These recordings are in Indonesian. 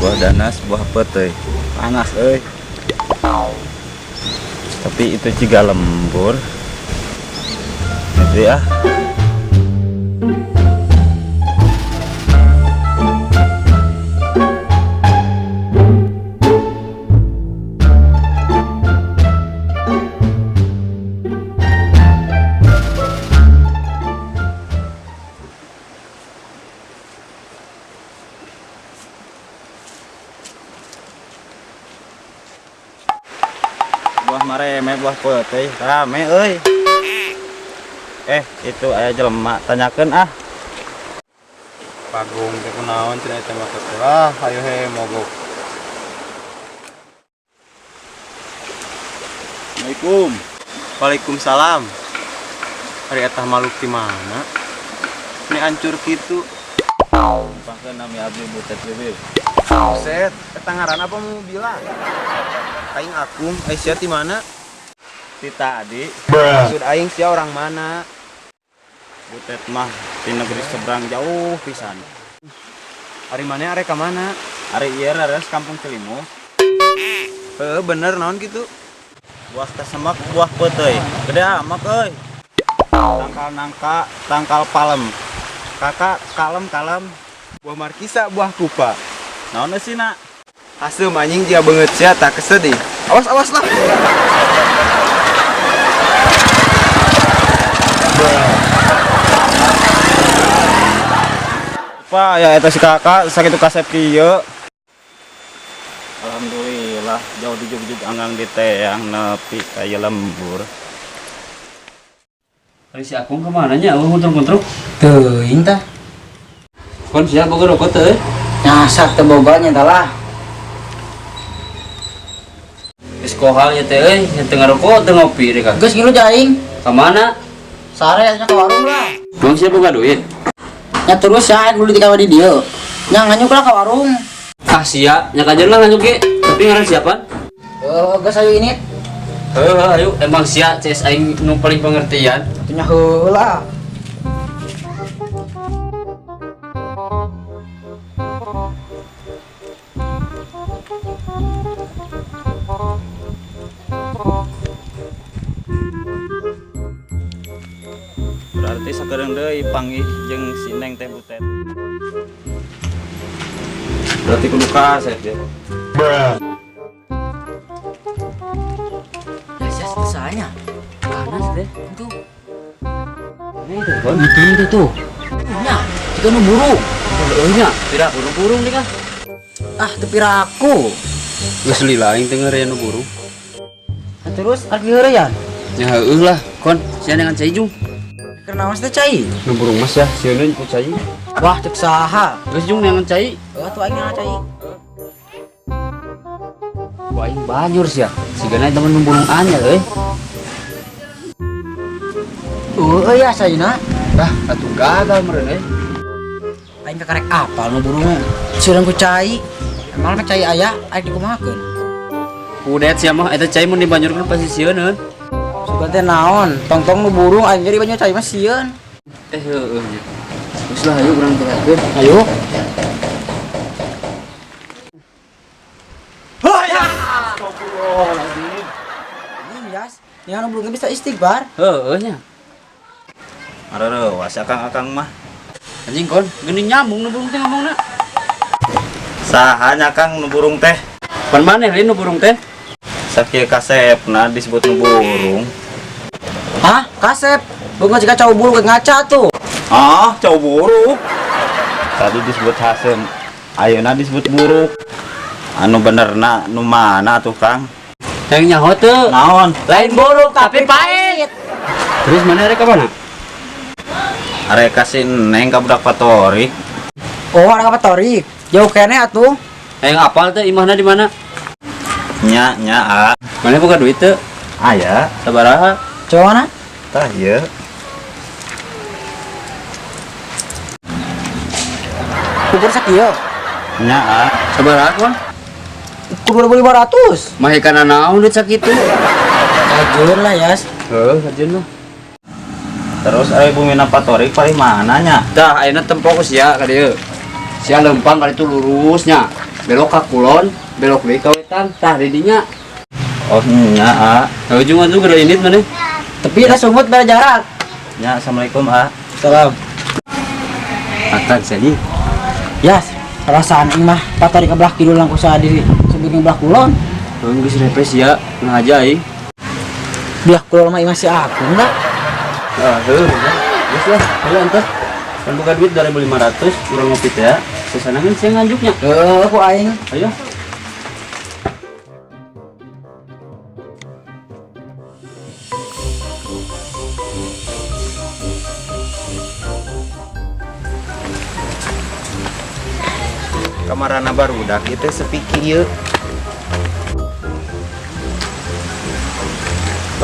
buah danas, buah petai. Panas euy. Tapi itu juga lembur. Nanti ya. Buah mareme, buah petai rame euy. Itu aya jelema tanyakeun ah. Pagung teh kunaon cenah eta mah sekolah, ayo he mogok. Assalamualaikum. Waalaikumsalam. Ari eta maluk di mana? Ini hancur kitu. Pangkeun nami abdi butet bibir. Set, eta ngaran apa mau bilang? Aing akum, sia di mana? Ti tadi Maksud aing sia orang mana? butet mah di negeri seberang jauh pisan. Ari mana are ka mana? Ari ieu rares kampung Cilimus. Bener naon gitu. Buah kesemak, buah petai. Gede amat euy. Tangkal nangka, tangkal palem. Kakak kalem. Buah markisa, buah kupa. Naon sih nak? Asem anjing dia banget sia tak kesedih. Awas lah. Apa ya eta si kakak sakitu kasep kieu. Alhamdulillah jauh dijuk-juk anggang di teang nepi kaya lembur. Ari si Akung kemana nya? Muntruk-muntruk. Teuing tah. Kon sia boga rokok teh. Nyasak teh boganya tah lah. Geus kohal nya teh euy, nya teu ngarokok teu ngopi deui ka. Geus ngilu jaing. Ka mana? Sare nya ka warung lah. Bang sia boga duit. Nya terus ya dulu di kawa di dieu. Nya nganyuk lah ka warung. Ah sia, nya kajen lah nganyuk ge. Tapi ngaran siapa? Geus ayo ini. Ayo emang sia CS aing nu paling pengertian. Atunya heula. Berarti sakedeung deui panggih jeung si Neng teh butet. Berarti kudu kasep ya. Ya selesainya. Panas deh. Itu. Ini tuh, kon itu tuh. Nya, jika nu buru. Euy nya, tidak burung-burung nih kan. Ah, teu piraku. Geus lila aing teu ngeureun nu burung. Terus argi heureyan. Ya heueuh lah, kon sia dengan cai jung. Karena mas teh cai. Nu burung mas ya, sieun ku cai. Wah, cek saha. Geus jung dengan cai. Tuh aing nga cai. Wah, aing banjur sia. Sigana temen nu burung anyar euy. Ya sayeuna. Dah, atuh gagal meureun euy. Aing kakarek apal nu burungnya. Sieun ku cai. Emang mah cai aya, aing dikumahakeun. Udet sia mah eta cai mun dibanjurkeun pasti sieun. Sugan teh naon? Tong-tong nu burung aing jadi banyak cai mah sieun. Heueuh nya. Geus lah ayo urang teh hakeun. Ayo. Yas, yang anu burung bisa istighfar. Heueuh nya. Areurewas akang mah. Anjing kon, geuning nyambung nu burung teh ngomongna. Saha nya Kang nu burung teh? Pan maneh lain nu burung teh? Sakieu kasepna disebut nu burung. Hah? Kasep. Bunga jika cau burung ngaca tuh. Ah, cau buruk. Tadi disebut hasem, ayeuna disebut buruk. Anu benerna nu mana tuh Kang? Yang nyaho teu. Naon? Lain burung tapi pahit. Terus mana rek ka mana? Arek kasih Neng ka budak Patorik. Oh, ada apa torik? Jauh kene atuh. Yang apal teh imahna di mana? Nya a. Mana boga duit teu? Aya, Sabaraha? Coba mana? tah ieu. Kubur sakieu. Nya a. Sabaraha kon? Kubur 2.500. Mah kana naon duit sakitu? Kajeun lah, Yas. Heuh, kajeun mah. Terus aya bumina Patorik paling mana nya? Dah ayeuna tempo ku sia ka dieu. Sia lempang kali itu lurusnya. belok ka kulon, belok deui ka wetan, tah di dinya. Oh nya ah. Nah, ujungan tuh geura indit maneh. Tapi dah sumut beda jarak. Nya assalamualaikum ah. Salam. Atag sani. Yas, perasaan ing mah patari ke belah kidul langku saha diri sebelum belah kulon. Geus repes ya, nah aja aing. Belah kulon mah masih aku enggak. Heuh. Geus lah, ayo antar. Kan buka duit 2.500, urang ngopi teh ya. Kesana kan saya nganjuknya. Aku aing. Ayo. Kamarana barudak itu sepi kieu.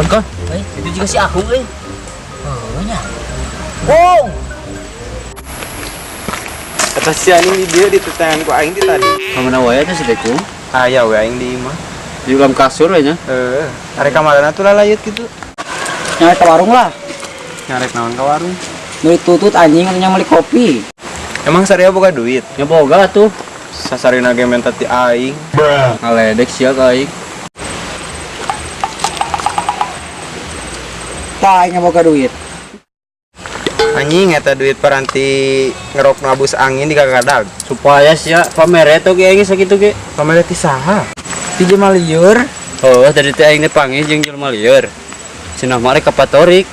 Kon, Itu juga si aku euy. Oh nya. Bong. Atas si aning di dieu ditetangan ku aing ti tadi. kamana wae teh si Teku. Aya we aing di imah. Di dalam kasur we nya. Are kamarana tuh lalayut gitu. Nyari ke warung lah. Nyarek naon ka warung. Beli tutut anjing atau nyamali kopi. Emang Saria boga duit. Nya boga tuh. Sasarina ge menta ti aing. Ngaledek sia ka aing. Tah aing boga duit. Anjing eta duit paranti ngerok ngabus angin di kagadag. Supaya sia pamere tuh ge aing sakitu ge. Pamere ti saha? Ti jelema lieur. Oh, tadi teh aing teh panggil jeung jelema lieur. Cenah mah rek kapatorik.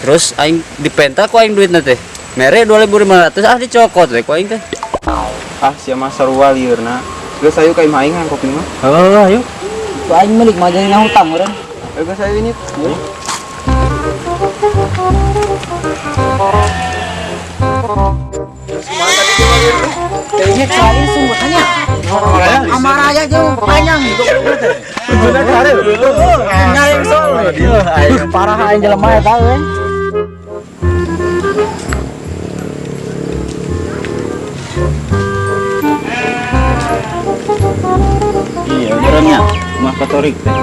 Terus aing dipenta ku aing duitna teh. Mere 2.500 ah dicokot we ku aing teh. Ah sia mah sarua liurna. Geus ayo ka imah aing kopi mah. Oh, ayo. Tu aing meuli mah jadi hutang meureun. Ayo geus ayo ini. Kayaknya kali sumbutannya. Amaraya jeung panjang gitu. Bener kare. Nyari sol. Ayo parah aing jelema eta euy. Iya benernya rumah katorik teh.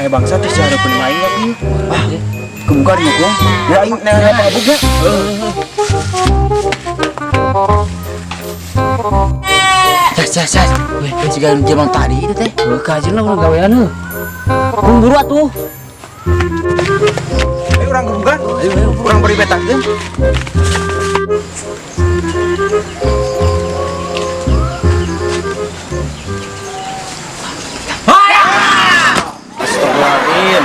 Bangsa teh sia pun main ya ieu. Kebuka di gua. Ya aing nanya apa buga. Sas. Weh, juga zaman tadi itu teh. Kajian lah urang gawean heuh. Buru atuh. Ayo urang buga. Ayo urang beri betakeun. Astagfirullahaladzim.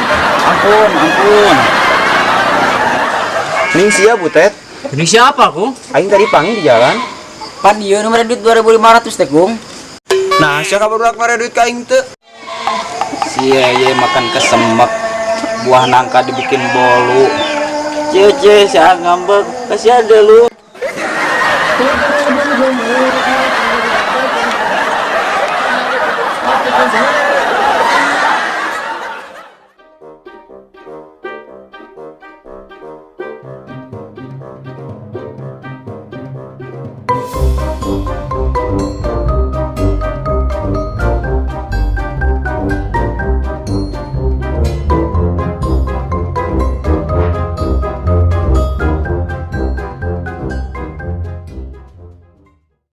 Ampun. Ning sia butet. Ini siapa ku? Aing tadi panggil di jalan. Pan ieu nomor duit 2.500 teh, Gung. Nah, sia kabarudak mare duit ka aing teu. Sia ye makan kesemek. Buah nangka dibikin bolu. Cie sia ngambek. Kasih ada lu.